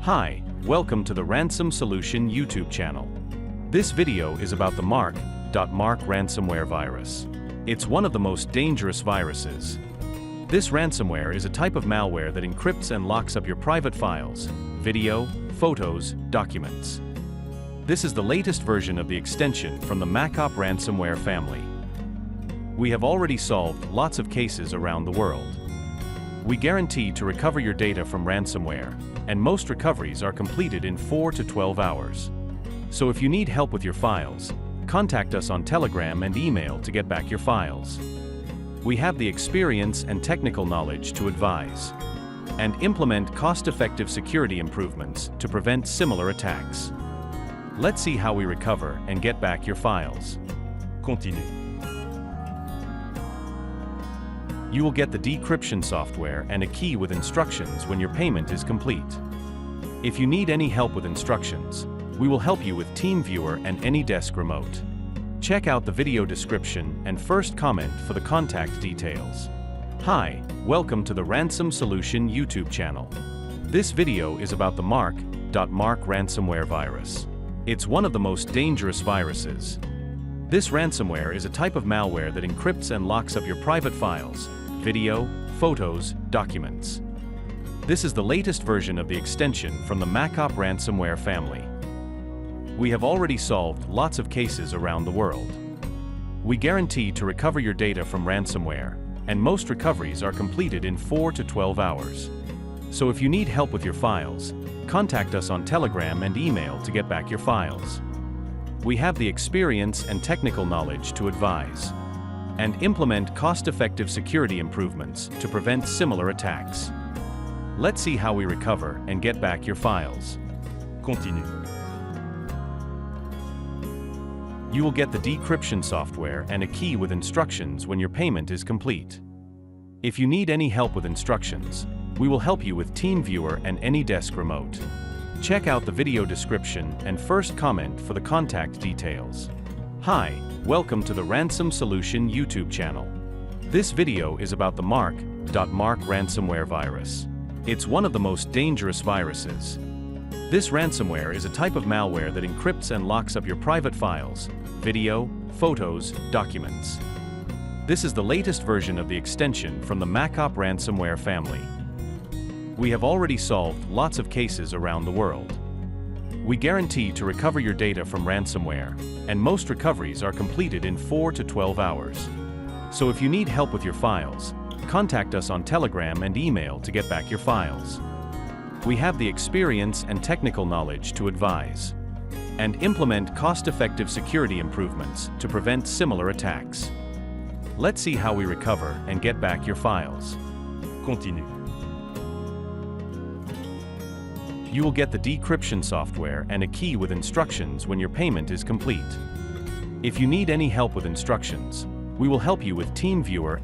Hi, welcome to the Ransom Solution YouTube channel. This video is about the Makop ransomware virus. It's one of the most dangerous viruses. This ransomware is a type of malware that encrypts and locks up your private files, video, photos, documents. This is the latest version of the extension from the Makop ransomware family. We have already solved lots of cases around the world. We guarantee to recover your data from ransomware, and most recoveries are completed in 4 to 12 hours. So if you need help with your files, contact us on Telegram and email to get back your files. We have the experience and technical knowledge to advise and implement cost-effective security improvements to prevent similar attacks. Let's see how we recover and get back your files. Continue. You will get the decryption software and a key with instructions when your payment is complete. If you need any help with instructions, we will help you with TeamViewer and AnyDesk Remote. Check out the video description and first comment for the contact details. Hi, welcome to the Ransom Solution YouTube channel. This video is about the Makop ransomware virus. It's one of the most dangerous viruses. This ransomware is a type of malware that encrypts and locks up your private files, video, photos, documents. This is the latest version of the extension from the Makop ransomware family. We have already solved lots of cases around the world. We guarantee to recover your data from ransomware, and most recoveries are completed in 4 to 12 hours. So if you need help with your files, contact us on Telegram and email to get back your files. We have the experience and technical knowledge to advise and implement cost-effective security improvements to prevent similar attacks. Let's see how we recover and get back your files. Continue. You will get the decryption software and a key with instructions when your payment is complete. If you need any help with instructions, we will help you with TeamViewer and AnyDesk Remote. Check out the video description and first comment for the contact details. Hi, welcome to the Ransom Solution YouTube channel. This video is about the Makop ransomware virus. It's one of the most dangerous viruses. This ransomware is a type of malware that encrypts and locks up your private files, video, photos, documents. This is the latest version of the extension from the Makop ransomware family. We have already solved lots of cases around the world. We guarantee to recover your data from ransomware, and most recoveries are completed in 4 to 12 hours. So if you need help with your files, contact us on Telegram and email to get back your files. We have the experience and technical knowledge to advise and implement cost-effective security improvements to prevent similar attacks. Let's see how we recover and get back your files. Continue. You will get the decryption software and a key with instructions when your payment is complete. If you need any help with instructions, we will help you with TeamViewer